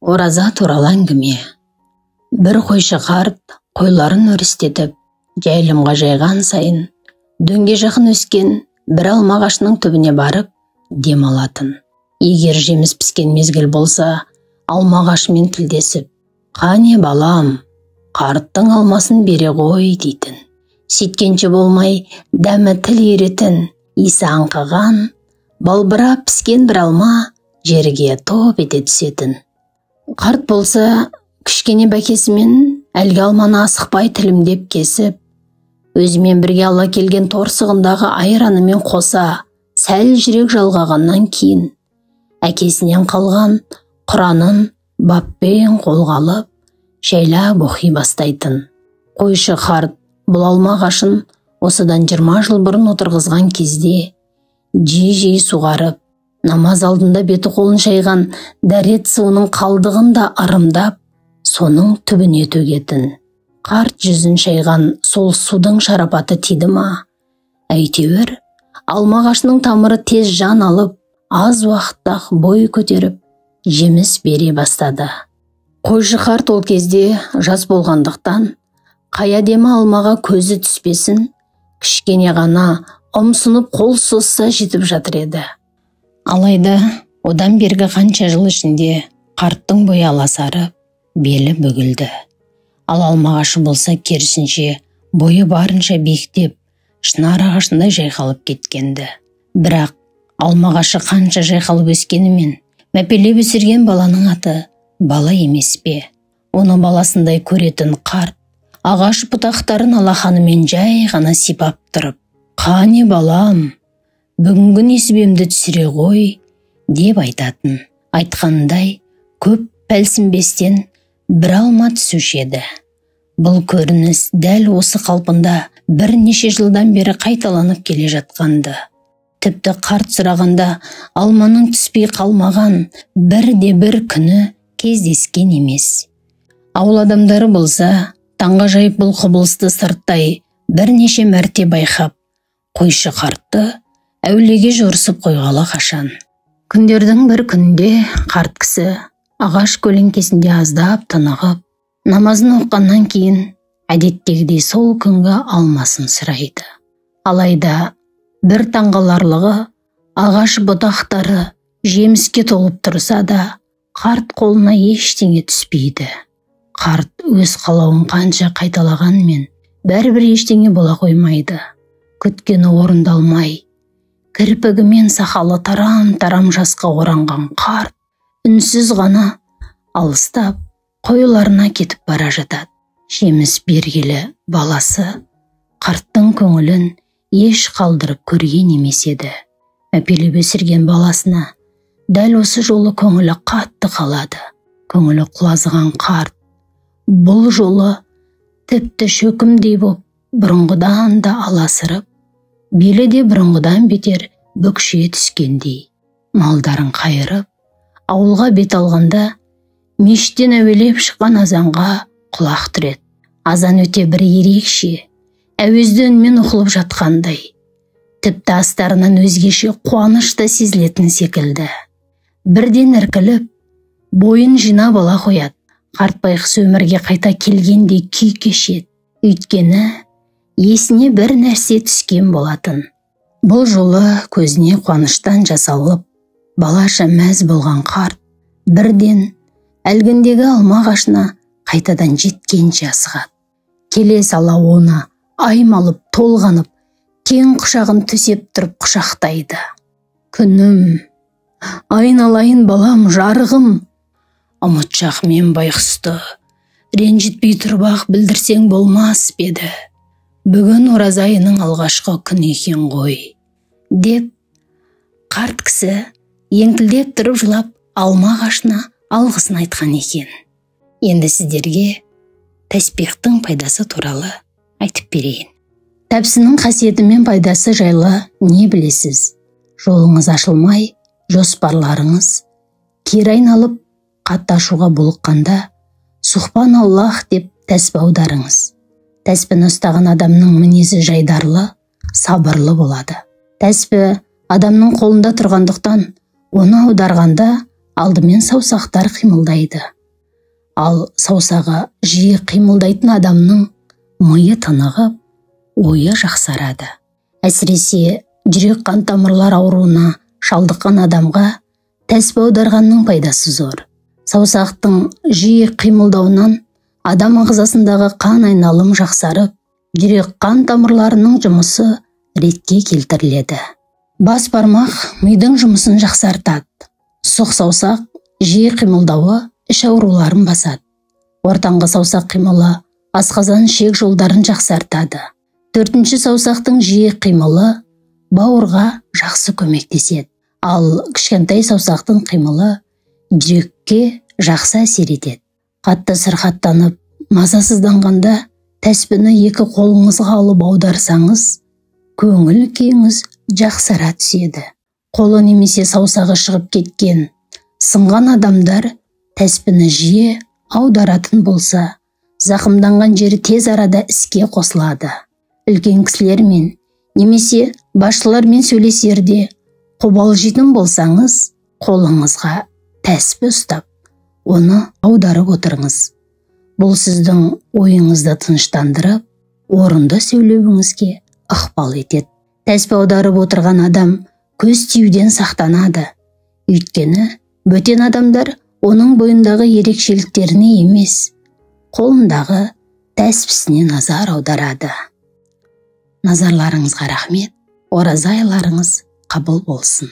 Ораза туралы әңгіме. Бір қойшы қарт қойларын өрістетіп, жайылымға жайған сайын, дөңге жақын өскен бір алма ағашының түбіне барып дем алатын. Егер жеміс піскен мезгіл болса, алма ағашымен тілдесіп, «Қане балам, қарттың алмасын бере ғой» дейтін. Сөйткенше болмай дәмі тіл еретін, иісі аңқыған, балбырап піскен бір алма жерге топ ете түсетін. Қарт болса, кішкене бәкесімен әлгі алманы асықпай тілімдеп кесіп, өзімен бірге ала келген торсығындағы айранымен қоса сәл жүрек жалғағаннан кейін, әкесінен қалған құранын баппен қолға алып, жайлап оқи бастайтын. Қойшы қарт бұл алма ағашын осыдан 20 жыл бұрын отырғызған кезде жиі суғарып, намаз алдында беті қолын шайған дәрет суының қалдығын да арымдап, соның түбіне төгетін. Қарт жүзін шайған сол судың шарапаты тиді ма? Әйтеуір, алма ағашының тамыры тез жан алып, аз уақытта бой көтеріп, жеміс бере бастады. Қойшы қарт ол кезде жас болғандықтан, қай әдемі алмаға көзі түспесін, кішкене ғана ұмсынып қол созса жетіп жатыр еді. Алайда, одан бергі қанша жыл ішінде қарттың бойы аласарып, белі бүгілді. Ал алма ағашы болса керісінше бойы барынша биіктеп, шынар ағашындай жайқалып кеткенді. Бірақ алма ағашы қанша жайқалып өскенімен, мәпелеп өсірген баланың аты бала емес пе? Оны баласындай көретін қарт, ағаш бұтақтарын алақанымен жай ғана сипап тұрып, «Қане балам, бүгінгі несібемді түсіре ғой» деп айтатын. Айтқандай, көп пәлсінбестен бір алма түсуші еді. Бұл көрініс дәл осы қалпында бірнеше жылдан бері қайталанып келе жатқанды. Тіпті қарт сұрағанда алманың түспей қалмаған бірде-бір күні кездескен емес. Ауыл адамдары болса, таңға жайып бұл құбылысты сырттай бірнеше мәрте байқап, қойшы қартты әулиеге жорысып қойғалы қашан. Күндердің бір күнде қарт кісі ағаш көлеңкесінде аздап тынығып, намазын оққаннан кейін әдеттегідей сол күнгі алмасын сұрайды. Алайда бір таңғаларлығы, ағаш бұтақтары жеміске толып тұрса да, қарт қолына ештеңе түспейді. Қарт өз қалауын қанша қайталағанмен, бәрібір ештеңе бола қоймайды. Күткені орындалмай, кірпігімен сақалы тарам-тарам жасқа оранған қарт үнсіз ғана алыстап қойларына кетіп бара жатады. Жеміс бергелі баласы қарттың көңілін еш қалдырып көрген емес еді. Мәпелеп өсірген баласына дәл осы жолы көңілі қатты қалады. Көңілі құлазыған қарт бұл жолы тіпті шөкімдей боп бұрынғыдан да аласырып, белі де бұрынғыдан бетер бүкше түскендей. Малдарын қайырып, ауылға бет алғанда, мешіттен әуелеп шыққан азанға құлақ түреді. Азан өте бір ерекше, әуезді үнмен оқылып жатқандай. Тіпті астарынан өзгеше қуаныш та сезілетін секілді. Бірден іркіліп, бойын жинап ала қояды. Қарт байғұс өмірге қайта келгендей күй кешеді. Өйткені есіне бір нәрсе түскен болатын. Бұл жолы көзіне қуаныштан жасалып, балаша мәз болған қарт бірден әлгіндегі алма ағашына қайтадан жеткенше асығады. Келе сала оны аймалып, толғанып, кең құшағын төсеп тұрып құшақтайды. «Күнім, айналайын балам, жарығым, ұмытшақ мен байғұсты, ренжітпей тұрып-ақ білдірсең болмас беді. Бүгін ораза айының алғашқы күн екен ғой» деп қарт кісі еңкілдеп тұрып жылап алма ағашына алғысын айтқан екен. Енді сіздерге тәсбихтің пайдасы туралы айтып берейін. Тәпсінің қасиеті мен пайдасы жайлы не білесіз? Жолыңыз ашылмай, жоспарларыңыз кері айналып, қатты ашуға булыққанда, «Сухбан Аллах» деп тәсбih аударыңыз. Тәсбіні ұстаған адамның мінезі жайдарлы, сабырлы болады. Тәсбih адамның қолында тұрғандықтан, оны аударғанда алдымен саусақтар қимылдайды. Ал саусағы жиі қимылдайтын адамның миы тынығып, ойы жақсарады. Әсіресе жүрек қан тамырлар ауруына шалдыққан адамға тәспі аударғанның пайдасы зор. Саусақтың жиі қимылдауынан адам ағзасындағы қан айналым жақсарып, жүрек қан тамырларының жұмысы ретке келтіріледі. Бас бармақ мидың жұмысын жақсартады. Сұқ саусақ жиі қимылдауы іш ауруларын басады. Ортаңғы саусақ қимылы асқазан ішек жолдарын жақсартады. Төртінші саусақтың жиі қимылы бауырға жақсы көмектеседі. Ал кішкентай саусақтың қимылы жүрекке жақсы әсер етеді. Қатты сырқаттанып, мазасызданғанда тәспіні екі қолыңызға алып аударсаңыз, көңіл күйіңіз жақсара түседі. Қолы немесе саусағы шығып кеткен, сынған адамдар тәспіні жиі аударатын болса, зақымданған жері тез арада іске қосылады. Үлкен кісілермен немесе басшылармен сөйлесерде қобалжитын болсаңыз, қолыңызға тәспі ұстап, оны аударып отырыңыз. Бұл сіздің ойыңызды тыныштандырып, орынды сөйлеуіңізге ықпал етеді. Тәспі аударып отырған адам көз тиюден сақтанады. Өйткені бөтен адамдар оның бойындағы ерекшеліктеріне емес, қолындағы тәспісіне назар аударады. Назарларыңызға рахмет. Ораза айларыңыз қабыл болсын.